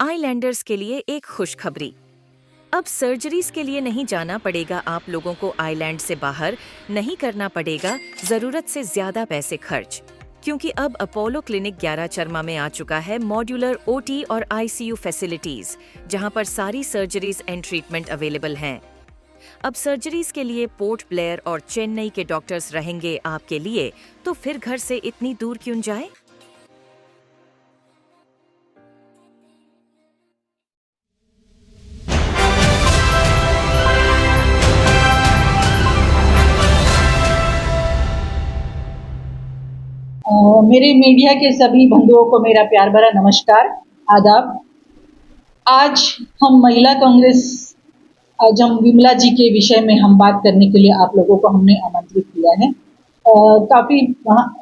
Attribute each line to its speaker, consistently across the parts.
Speaker 1: Islanders के लिए एक खुशखबरी। अब सर्जरीज के लिए नहीं जाना पड़ेगा आप लोगों को, आइलैंड से बाहर नहीं करना पड़ेगा ज़रूरत से ज़्यादा पैसे खर्च, क्योंकि अब अपोलो क्लिनिक 11 चरमा में आ चुका है मॉड्यूलर ओटी और आईसीयू फैसिलिटीज, जहां पर सारी सर्जरीज एंड ट्रीटमेंट अवेलेबल हैं। अब सर्जरीज के लिए पोर्ट ब्लेयर और चेन्नई के डॉक्टर्स रहेंगे आपके लिए, तो फिर घर से इतनी दूर क्यों जाए।
Speaker 2: मेरे मीडिया के सभी बंधुओं को मेरा प्यार भरा नमस्कार, आदाब। आज हम महिला कांग्रेस, आज हम विमला जी के विषय में हम बात करने के लिए आप लोगों को हमने आमंत्रित किया है। काफ़ी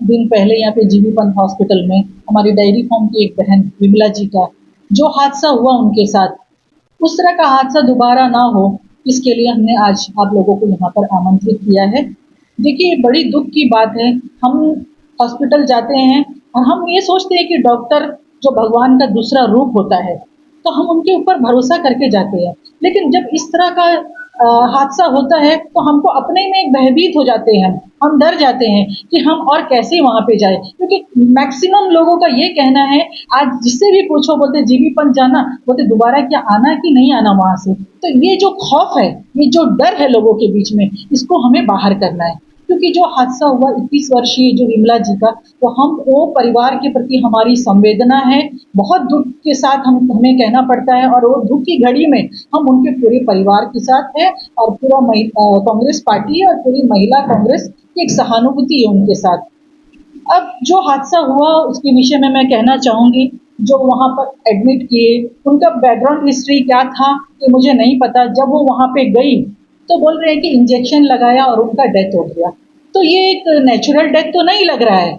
Speaker 2: दिन पहले यहाँ पे जीबी पंत हॉस्पिटल में हमारी डेयरी फार्म की एक बहन विमला जी का जो हादसा हुआ उनके साथ, उस तरह का हादसा दोबारा ना हो, इसके लिए हमने आज आप लोगों को यहाँ पर आमंत्रित किया है। देखिए, बड़ी दुख की बात है, हम हॉस्पिटल जाते हैं और हम ये सोचते हैं कि डॉक्टर जो भगवान का दूसरा रूप होता है, तो हम उनके ऊपर भरोसा करके जाते हैं। लेकिन जब इस तरह का हादसा होता है तो हमको अपने में एक भयभीत हो जाते हैं, हम डर जाते हैं कि हम और कैसे वहाँ पे जाएँ, क्योंकि मैक्सिमम लोगों का ये कहना है, आज जिससे भी पूछो बोलते जीबी पंत जाना, बोलते दोबारा क्या आना कि नहीं आना वहाँ से। तो ये जो खौफ है, ये जो डर है लोगों के बीच में, इसको हमें बाहर करना है। क्योंकि जो हादसा हुआ 21 वर्षीय जो विमला जी का, तो हम वो परिवार के प्रति हमारी संवेदना है, बहुत दुख के साथ हमें कहना पड़ता है, और वो दुख की घड़ी में हम उनके पूरे परिवार के साथ हैं और पूरा कांग्रेस पार्टी और पूरी महिला कांग्रेस की एक सहानुभूति है उनके साथ। अब जो हादसा हुआ उसके विषय में मैं कहना चाहूँगी, जो वहाँ पर एडमिट किए, उनका बैकग्राउंड हिस्ट्री क्या था ये मुझे नहीं पता। जब वो वहाँ पे गई तो बोल रहे हैं कि इंजेक्शन लगाया और उनका डेथ हो गया। तो ये एक नेचुरल डेथ तो नहीं लग रहा है,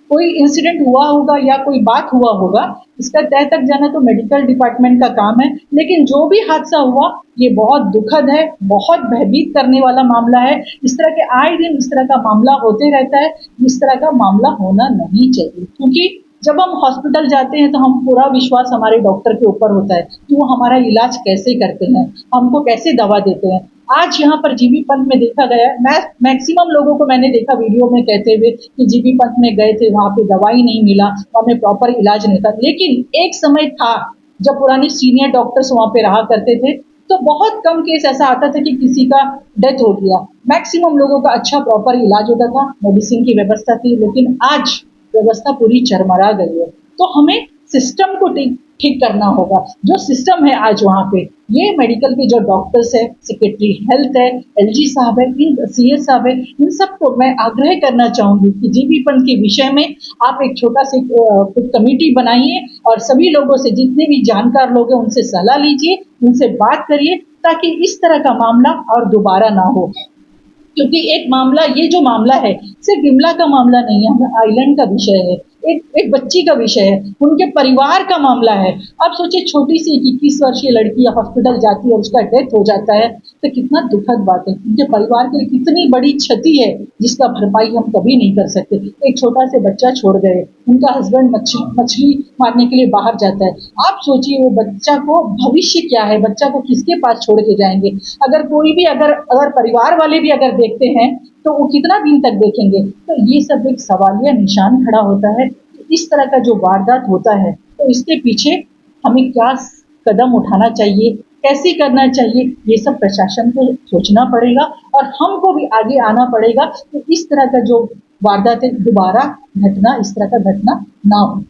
Speaker 2: कोई इंसिडेंट हुआ होगा या कोई बात हुआ होगा, इसका तह तक जाना तो मेडिकल डिपार्टमेंट का काम है। लेकिन जो भी हादसा हुआ ये बहुत दुखद है, बहुत भयभीत करने वाला मामला है। इस तरह के आए दिन इस तरह का मामला होते रहता है, इस तरह का मामला होना नहीं चाहिए। क्योंकि जब हम हॉस्पिटल जाते हैं तो हम पूरा विश्वास हमारे डॉक्टर के ऊपर होता है कि वो हमारा इलाज कैसे करते हैं, हमको कैसे दवा देते हैं। आज यहाँ पर जीबी पंत में देखा गया, मैं मैक्सिमम लोगों को मैंने देखा वीडियो में कहते हुए कि जीबी पंत में गए थे, वहाँ पे दवाई नहीं मिला, वहाँ में प्रॉपर इलाज नहीं था। लेकिन एक समय था जब पुराने सीनियर डॉक्टर्स वहाँ पे रहा करते थे, तो बहुत कम केस ऐसा आता था कि किसी का डेथ हो गया। मैक्सिमम लोगों का अच्छा प्रॉपर इलाज होता था, मेडिसिन की व्यवस्था थी। लेकिन आज व्यवस्था पूरी चरमरा गई है, तो हमें सिस्टम को ठीक करना होगा। जो सिस्टम है आज वहाँ पे, ये मेडिकल के जो डॉक्टर्स है, सेक्रेटरी हेल्थ है, एलजी साहब है, इन सीएस साहब है, इन सबको मैं आग्रह करना चाहूंगी कि जीबी पंत के विषय में आप एक छोटा से कमेटी बनाइए और सभी लोगों से, जितने भी जानकार लोग हैं उनसे सलाह लीजिए, उनसे बात करिए, ताकि इस तरह का मामला और दोबारा ना हो। क्योंकि एक मामला, ये जो मामला है सिर्फ विमला का मामला नहीं है, हमें आइलैंड का विषय है, एक बच्ची का विषय है, उनके परिवार का मामला है। अब सोचिए, छोटी सी 21 वर्षीय लड़की हॉस्पिटल जाती है और उसका डेथ हो जाता है, तो कितना दुखद बात है। उनके परिवार के लिए कितनी बड़ी क्षति है जिसका भरपाई हम कभी नहीं कर सकते। एक छोटा से बच्चा छोड़ गए, उनका हस्बैंड मछली मारने के लिए बाहर जाता है। आप सोचिए वो बच्चा को भविष्य क्या है, बच्चा को किसके पास छोड़ के जाएंगे। अगर कोई भी अगर परिवार वाले भी अगर देखते हैं तो वो कितना दिन तक देखेंगे। तो ये सब एक सवालिया निशान खड़ा होता है। इस तरह का जो वारदात होता है तो इसके पीछे हमें क्या कदम उठाना चाहिए, कैसे करना चाहिए, ये सब प्रशासन को सोचना पड़ेगा और हमको भी आगे आना पड़ेगा कि इस तरह का जो वारदात है दोबारा घटना, इस तरह का घटना ना हो।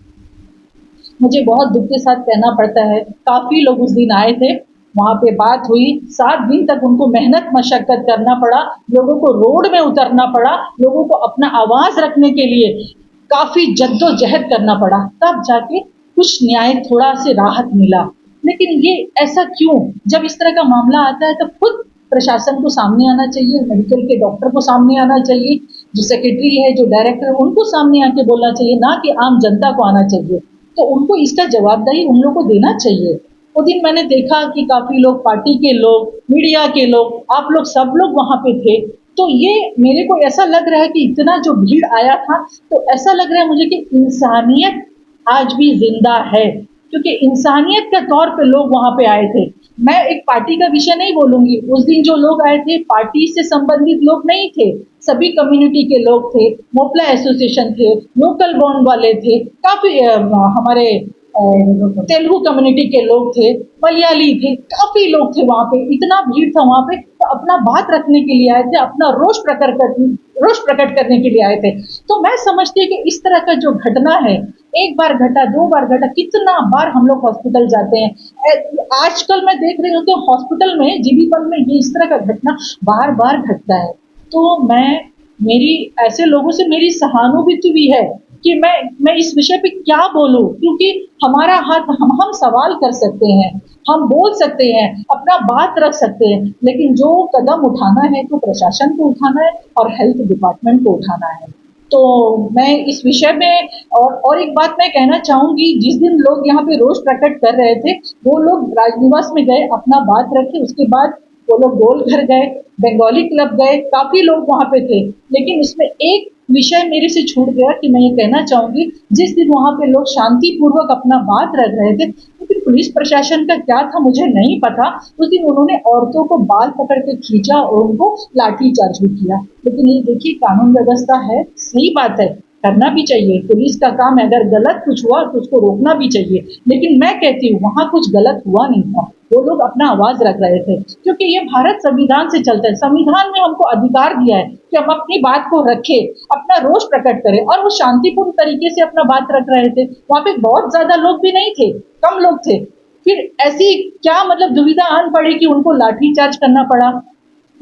Speaker 2: मुझे बहुत दुख के साथ कहना पड़ता है, काफ़ी लोग उस दिन आए थे, वहाँ पे बात हुई, 7 दिन तक उनको मेहनत मशक्कत करना पड़ा, लोगों को रोड में उतरना पड़ा, लोगों को अपना आवाज़ रखने के लिए काफ़ी जद्दोजहद करना पड़ा, तब जाके कुछ न्याय, थोड़ा से राहत मिला। लेकिन ये ऐसा क्यों? जब इस तरह का मामला आता है तो खुद प्रशासन को सामने आना चाहिए, मेडिकल के डॉक्टर को सामने आना चाहिए, जो सेक्रेटरी है, जो डायरेक्टर है, उनको सामने आके बोलना चाहिए, ना कि आम जनता को आना चाहिए। तो उनको इसका जवाबदेही उन लोगों को देना चाहिए। वो दिन मैंने देखा कि काफ़ी लोग, पार्टी के लोग, मीडिया के लोग, आप लोग सब लोग वहाँ पे थे। तो ये मेरे को ऐसा लग रहा है कि इतना जो भीड़ आया था, तो ऐसा लग रहा है मुझे कि इंसानियत आज भी ज़िंदा है। क्योंकि इंसानियत के तौर पे लोग वहां पे आए थे। मैं एक पार्टी का विषय नहीं बोलूंगी, उस दिन जो लोग आए थे पार्टी से संबंधित लोग नहीं थे, सभी कम्युनिटी के लोग थे, मोपला एसोसिएशन थे, लोकल बॉन्ड वाले थे, काफी हमारे तेलुगु कम्युनिटी के लोग थे, मलयाली थे, काफी लोग थे वहां पे, इतना भीड़ था वहां पे, तो अपना बात रखने के लिए आए थे, अपना रोष प्रकट करने के लिए आए थे। तो मैं समझती हूँ कि इस तरह का जो घटना है, एक बार घटा, दो बार घटा, कितना बार हम लोग हॉस्पिटल जाते हैं। आजकल मैं देख रही हूँ कि हॉस्पिटल में, जीबीपन में ये इस तरह का घटना बार बार घटता है। तो मेरी ऐसे लोगों से मेरी सहानुभूति भी है कि मैं इस विषय पे क्या बोलूं, क्योंकि हमारा हाथ, हम सवाल कर सकते हैं, हम बोल सकते हैं, अपना बात रख सकते हैं, लेकिन जो कदम उठाना है तो प्रशासन को उठाना है और हेल्थ डिपार्टमेंट को उठाना है। तो मैं इस विषय में और एक बात मैं कहना चाहूंगी, जिस दिन लोग यहाँ पे रोष प्रकट कर रहे थे, वो लोग राजनिवास में गए, अपना बात रखे, उसके बाद वो लोग गोल घर गए, बंगाली क्लब गए, काफी लोग वहां पे थे। लेकिन इसमें एक विषय मेरे से छूट गया कि मैं ये कहना चाहूंगी, जिस दिन वहां पे लोग शांतिपूर्वक अपना बात रख रहे थे, लेकिन पुलिस प्रशासन का क्या था मुझे नहीं पता, उस दिन उन्होंने औरतों को बाल पकड़ के खींचा और उनको लाठी चार्ज भी किया। लेकिन ये देखिए, कानून व्यवस्था है, सही बात है, करना भी चाहिए, पुलिस का काम है, अगर गलत कुछ हुआ तो उसको रोकना भी चाहिए। लेकिन मैं कहती हूँ वहां कुछ गलत हुआ नहीं था, वो लोग अपना आवाज रख रहे थे, क्योंकि ये भारत संविधान से चलता है, संविधान ने हमको अधिकार दिया है कि हम अपनी बात को रखें, अपना रोष प्रकट करें, और वो शांतिपूर्ण तरीके से अपना बात रख रहे थे। वहां पे बहुत ज्यादा लोग भी नहीं थे, कम लोग थे, फिर ऐसी क्या मतलब दुविधा आन पड़ी कि उनको लाठी चार्ज करना पड़ा,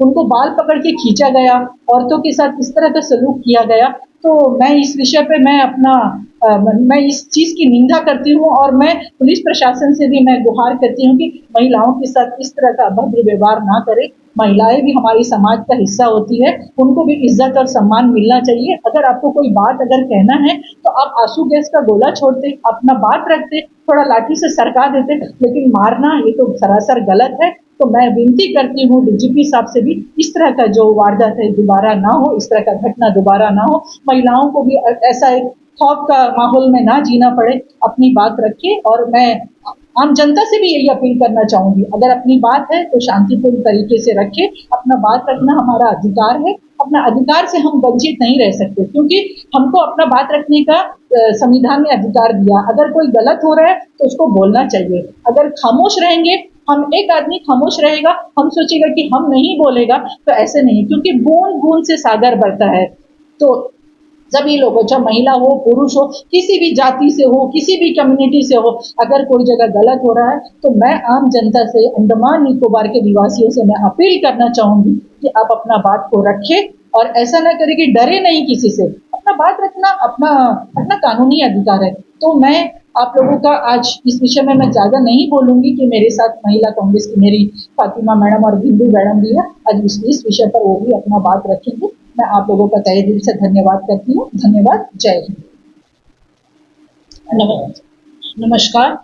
Speaker 2: उनको बाल पकड़ के खींचा गया, औरतों के साथ इस तरह का सलूक किया गया। तो मैं इस विषय पे मैं इस चीज की निंदा करती हूँ, और मैं पुलिस प्रशासन से भी मैं गुहार करती हूँ कि महिलाओं के साथ इस तरह का अभद्र व्यवहार ना करे। महिलाएं भी हमारी समाज का हिस्सा होती है, उनको भी इज्जत और सम्मान मिलना चाहिए। अगर आपको कोई बात अगर कहना है तो आप आंसू गैस का गोला छोड़ते, अपना बात रखते, थोड़ा लाठी से सरका देते, लेकिन मारना ये तो सरासर गलत है। तो मैं विनती करती हूँ डीजीपी साहब से भी, इस तरह का जो वारदात है दोबारा ना हो, इस तरह का घटना दोबारा ना हो, महिलाओं को भी ऐसा एक खौफ का माहौल में ना जीना पड़े, अपनी बात रखे। और मैं आम जनता से भी यही अपील करना चाहूंगी, अगर अपनी बात है तो शांतिपूर्ण तरीके से रखे, अपना बात रखना हमारा अधिकार है, अपना अधिकार से हम वंचित नहीं रह सकते, क्योंकि हमको अपना बात रखने का संविधान ने अधिकार दिया। अगर कोई गलत हो रहा है तो उसको बोलना चाहिए, अगर खामोश रहेंगे, हम एक आदमी खामोश रहेगा, हम सोचेगा कि हम नहीं बोलेगा, तो ऐसे नहीं, क्योंकि बूंद बूंद से सागर बढ़ता है। तो सभी लोगों, चाहे महिला हो, पुरुष हो, किसी भी जाति से हो, किसी भी कम्युनिटी से हो, अगर कोई जगह गलत हो रहा है तो मैं आम जनता से, अंडमान निकोबार के निवासियों से मैं अपील करना चाहूंगी कि आप अपना बात को रखें, और ऐसा ना करें कि डरे नहीं किसी से। अपना बात रखना अपना अपना कानूनी अधिकार है। तो मैं आप लोगों का आज इस विषय में मैं ज्यादा नहीं बोलूंगी कि मेरे साथ महिला कांग्रेस की मेरी फातिमा मैडम और बिंदु मैडम भी है, आज इस विषय पर वो भी अपना बात रखेंगे। मैं आप लोगों का तहे दिल से धन्यवाद करती हूँ। धन्यवाद। जय हिंद। नमस्कार,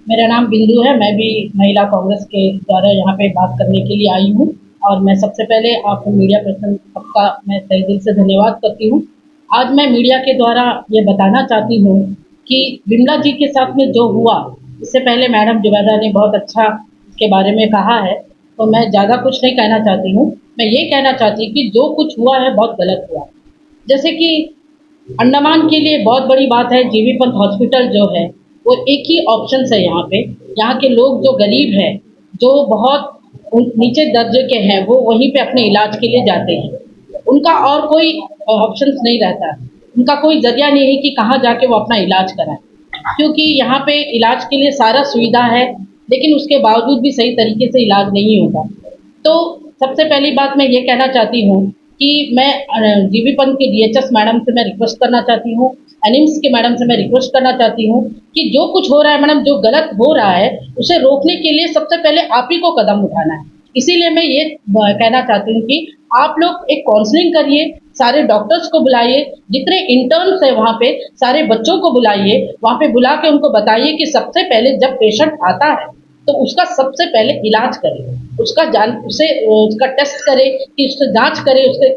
Speaker 2: मेरा नाम बिंदु है, मैं भी महिला कांग्रेस के द्वारा यहाँ पे बात करने के लिए आई हूँ। और मैं सबसे पहले आप मीडिया पर्सन सबका मैं तहे दिल से धन्यवाद करती हूँ। आज मैं मीडिया के द्वारा ये बताना चाहती हूँ कि विमला जी के साथ में जो हुआ, इससे पहले मैडम जुबैदा ने बहुत अच्छा इसके बारे में कहा है, तो मैं ज़्यादा कुछ नहीं कहना चाहती हूँ। मैं ये कहना चाहती हूँ कि जो कुछ हुआ है बहुत गलत हुआ। जैसे कि अंडमान के लिए बहुत बड़ी बात है, जीबी पंत हॉस्पिटल जो है वो एक ही ऑप्शन है यहाँ पे। यहाँ के लोग जो गरीब हैं, जो बहुत नीचे दर्जे के हैं, वो वहीं पे अपने इलाज के लिए जाते हैं। उनका और कोई ऑप्शंस नहीं रहता, उनका कोई जरिया नहीं है कि कहाँ जाके वो अपना इलाज कराएं, क्योंकि यहाँ पे इलाज के लिए सारा सुविधा है, लेकिन उसके बावजूद भी सही तरीके से इलाज नहीं होता। तो सबसे पहली बात मैं ये कहना चाहती हूँ कि मैं जीबी पंत के डीएचएस मैडम से मैं रिक्वेस्ट करना चाहती हूँ, एनिम्स के मैडम से मैं रिक्वेस्ट करना चाहती हूँ कि जो कुछ हो रहा है मैडम, जो गलत हो रहा है उसे रोकने के लिए सबसे पहले आप ही को कदम उठाना है। इसीलिए मैं ये कहना चाहती हूँ कि आप लोग एक काउंसलिंग करिए, सारे डॉक्टर्स को बुलाइए, जितने इंटर्न्स है वहाँ पे सारे बच्चों को बुलाइए, वहाँ पे बुला के उनको बताइए कि सबसे पहले जब पेशेंट आता है तो उसका सबसे पहले इलाज करें, उसका टेस्ट करें, कि उससे जांच करें उसे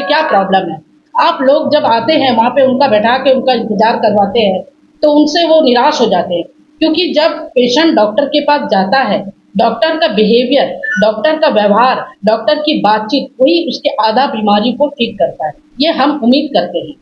Speaker 2: क्या प्रॉब्लम है। आप लोग जब आते हैं वहाँ पे उनका बैठा के उनका इंतजार करवाते हैं तो उनसे वो निराश हो जाते हैं, क्योंकि जब पेशेंट डॉक्टर के पास जाता है, डॉक्टर का बिहेवियर, डॉक्टर का व्यवहार, डॉक्टर की बातचीत वही उसके आधा बीमारी को ठीक करता है। ये हम उम्मीद करते हैं।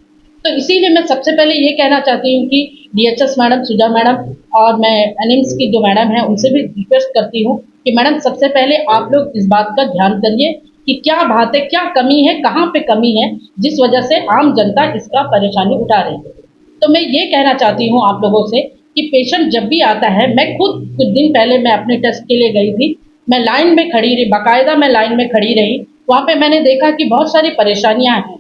Speaker 2: तो इसीलिए मैं सबसे पहले ये कहना चाहती हूँ कि डीएचएस मैडम, सुजा मैडम और मैं एनिम्स की जो मैडम है उनसे भी रिक्वेस्ट करती हूँ कि मैडम सबसे पहले आप लोग इस बात का ध्यान करिए कि क्या बात है, क्या कमी है, कहाँ पे कमी है, जिस वजह से आम जनता इसका परेशानी उठा रही है। तो मैं ये कहना चाहती हूँ आप लोगों से कि पेशेंट जब भी आता है, मैं खुद कुछ दिन पहले मैं अपने टेस्ट के लिए गई थी, मैं लाइन में खड़ी रही, बाकायदा मैं लाइन में खड़ी रही। वहाँ पे मैंने देखा कि बहुत सारी परेशानियाँ हैं।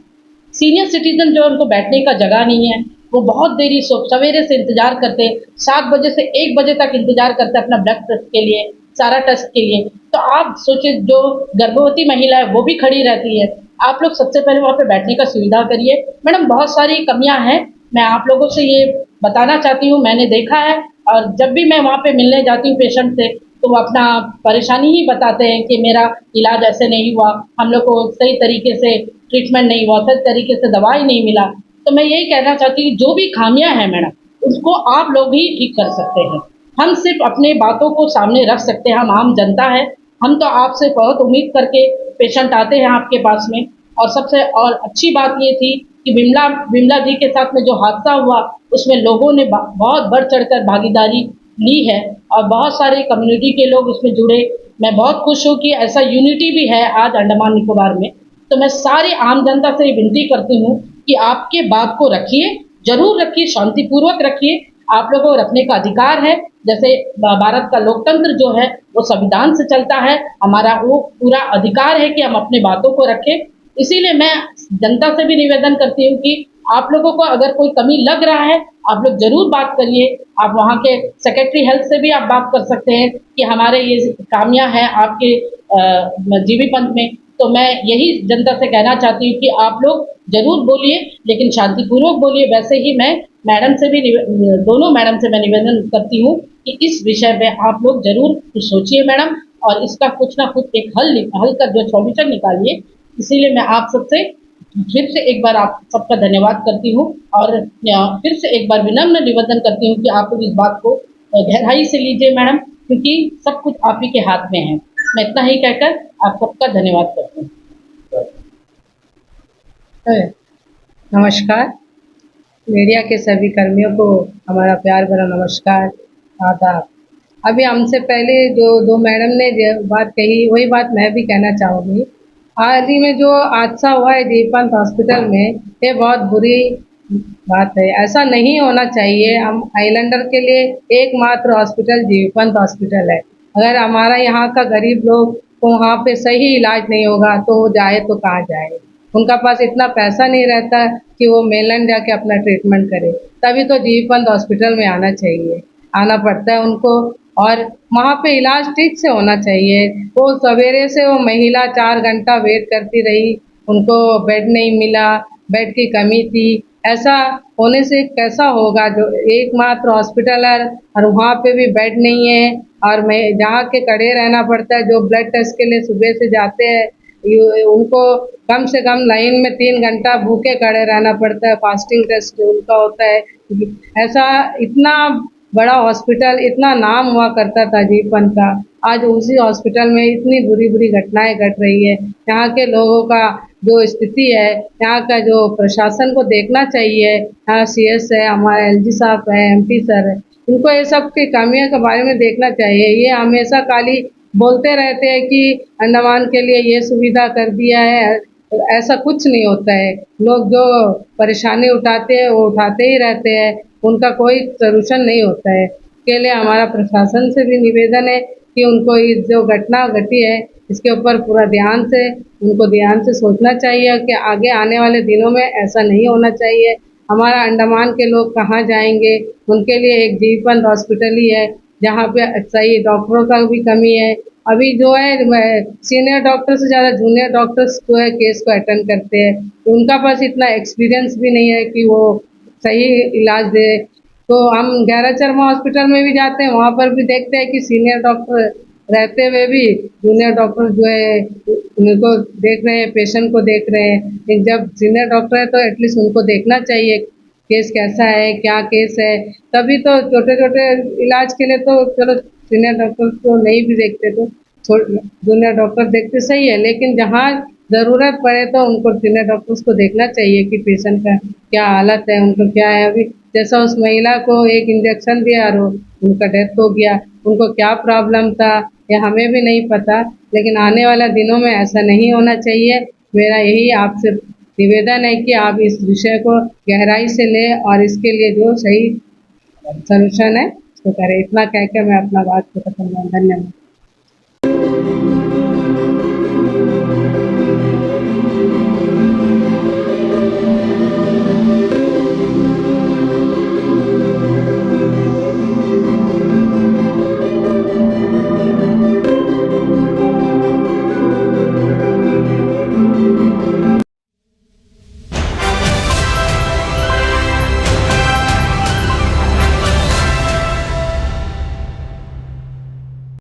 Speaker 2: सीनियर सिटीजन जो उनको बैठने का जगह नहीं है, वो बहुत देरी सवेरे से इंतजार करते, 7 बजे से 1 बजे तक इंतजार करते अपना ब्लड टेस्ट के लिए, सारा टेस्ट के लिए। तो आप सोचिए, जो गर्भवती महिला है वो भी खड़ी रहती है। आप लोग सबसे पहले वहाँ पे बैठने का सुविधा करिए। मैडम बहुत सारी कमियां हैं, मैं आप लोगों से ये बताना चाहती हूँ, मैंने देखा है। और जब भी मैं वहाँ पे मिलने जाती हूँ पेशेंट से, तो वो अपना परेशानी ही बताते हैं कि मेरा इलाज ऐसे नहीं हुआ, हम लोग को सही तरीके से ट्रीटमेंट नहीं हुआ, सही तरीके से दवाई नहीं मिला। तो मैं यही कहना चाहती हूँ, जो भी खामियां हैं मैडम, उसको आप लोग ही ठीक कर सकते हैं। हम सिर्फ अपने बातों को सामने रख सकते हैं, हम आम जनता है। हम तो आपसे बहुत उम्मीद करके पेशेंट आते हैं आपके पास में। और सबसे और अच्छी बात ये थी कि विमला विमला जी के साथ में जो हादसा हुआ, उसमें लोगों ने बहुत बढ़ चढ़कर भागीदारी ली है और बहुत सारे कम्युनिटी के लोग उसमें जुड़े। मैं बहुत खुश हूँ कि ऐसा यूनिटी भी है आज अंडमान निकोबार में। तो मैं सारी आम जनता से विनती करती हूँ कि आपके बात को रखिए, जरूर रखिए, शांतिपूर्वक रखिए। आप लोगों को रखने का अधिकार है। जैसे भारत का लोकतंत्र जो है वो संविधान से चलता है, हमारा वो पूरा अधिकार है कि हम अपने बातों को रखें। इसीलिए मैं जनता से भी निवेदन करती हूँ कि आप लोगों को अगर कोई कमी लग रहा है, आप लोग जरूर बात करिए। आप वहाँ के सेक्रेटरी हेल्थ से भी आप बात कर सकते हैं कि हमारे ये खामियां हैं आपके जीबी पंथ में। तो मैं यही जनता से कहना चाहती हूँ कि आप लोग जरूर बोलिए, लेकिन शांतिपूर्वक बोलिए। वैसे ही मैं मैडम से भी दोनों मैडम से मैं निवेदन करती हूँ कि इस विषय में आप लोग जरूर कुछ सोचिए मैडम, और इसका कुछ ना कुछ एक हल का जो सॉल्यूशन निकालिए। इसीलिए मैं आप सबसे फिर से एक बार आप सबका धन्यवाद करती हूँ, और फिर से एक बार विनम्र निवेदन करती हूँ कि आप लोग इस बात को गहराई से लीजिए मैडम, क्योंकि सब कुछ आप ही के हाथ में है। मैं इतना ही कहकर आप सबका धन्यवाद करती हूँ।
Speaker 3: नमस्कार। मीडिया के सभी कर्मियों को हमारा प्यार भरा नमस्कार, आदाब। अभी हमसे पहले जो दो मैडम ने जो बात कही, वही बात मैं भी कहना चाहूँगी। हाल ही में जो हादसा हुआ है जीवपंथ हॉस्पिटल में, ये बहुत बुरी बात है। ऐसा नहीं होना चाहिए। हम आइलैंडर के लिए एकमात्र हॉस्पिटल जीवपंथ हॉस्पिटल है। अगर हमारा यहाँ का गरीब लोग को वहाँ पे सही इलाज नहीं होगा तो वो जाए तो कहाँ जाए। उनका पास इतना पैसा नहीं रहता कि वो मेनलैंड जाके अपना ट्रीटमेंट करे, तभी तो जीवपंथ हॉस्पिटल में आना चाहिए, आना पड़ता है उनको। और वहाँ पे इलाज ठीक से होना चाहिए। वो सवेरे से वो महिला 4 घंटा वेट करती रही, उनको बेड नहीं मिला, बेड की कमी थी। ऐसा होने से कैसा होगा, जो एकमात्र हॉस्पिटल है और वहाँ पे भी बेड नहीं है, और मैं जहाँ के खड़े रहना पड़ता है। जो ब्लड टेस्ट के लिए सुबह से जाते हैं, उनको कम से कम लाइन में 3 घंटा भूखे खड़े रहना पड़ता है, फास्टिंग टेस्ट उनका होता है। ऐसा इतना बड़ा हॉस्पिटल, इतना नाम हुआ करता था जीवपंथ का, आज उसी हॉस्पिटल में इतनी बुरी बुरी घटनाएं घट रही है। यहाँ के लोगों का जो स्थिति है, यहाँ का जो प्रशासन को देखना चाहिए। यहाँ सीएस है, हमारे एलजी साहब है, एमपी सर है, इनको ये सब की कमियों के बारे में देखना चाहिए। ये हमेशा खाली बोलते रहते हैं कि अंडमान के लिए ये सुविधा कर दिया है, ऐसा कुछ नहीं होता है। लोग जो परेशानी उठाते हैं वो उठाते ही रहते हैं, उनका कोई सॉल्यूशन नहीं होता है। इसके लिए हमारा प्रशासन से भी निवेदन है कि उनको ये जो घटना घटी है, इसके ऊपर पूरा ध्यान से सोचना चाहिए कि आगे आने वाले दिनों में ऐसा नहीं होना चाहिए। हमारा अंडमान के लोग कहाँ जाएंगे? उनके लिए एक जीवपंथ हॉस्पिटल ही है, जहाँ पे सही डॉक्टरों का भी कमी है। अभी जो है सीनियर डॉक्टर से ज़्यादा जूनियर डॉक्टर्स जो है केस को अटेंड करते हैं, उनका पास इतना एक्सपीरियंस भी नहीं है कि वो सही इलाज दे। तो हम गैरा चरमा हॉस्पिटल में भी जाते हैं, वहाँ पर भी देखते हैं कि सीनियर डॉक्टर रहते हुए भी जूनियर डॉक्टर जो है उनको देख रहे हैं, पेशेंट को देख रहे हैं। लेकिन जब सीनियर डॉक्टर है तो एटलीस्ट उनको देखना चाहिए केस कैसा है, क्या केस है। तभी तो छोटे छोटे इलाज के लिए तो चलो सीनियर डॉक्टर को नहीं भी देखते, तो जूनियर डॉक्टर देखते सही है, लेकिन जहाँ ज़रूरत पड़े तो उनको सीनियर डॉक्टर्स को देखना चाहिए कि पेशेंट का क्या हालत है, उनको क्या है। अभी जैसा उस महिला को एक इंजेक्शन दिया और उनका डेथ हो गया, उनको क्या प्रॉब्लम था ये हमें भी नहीं पता, लेकिन आने वाला दिनों में ऐसा नहीं होना चाहिए। मेरा यही आपसे निवेदन है कि आप इस विषय को गहराई से लें और इसके लिए जो सही सॉल्यूशन है उसको करें। इतना कह के मैं अपना बात को खत्म करूँ। धन्यवाद।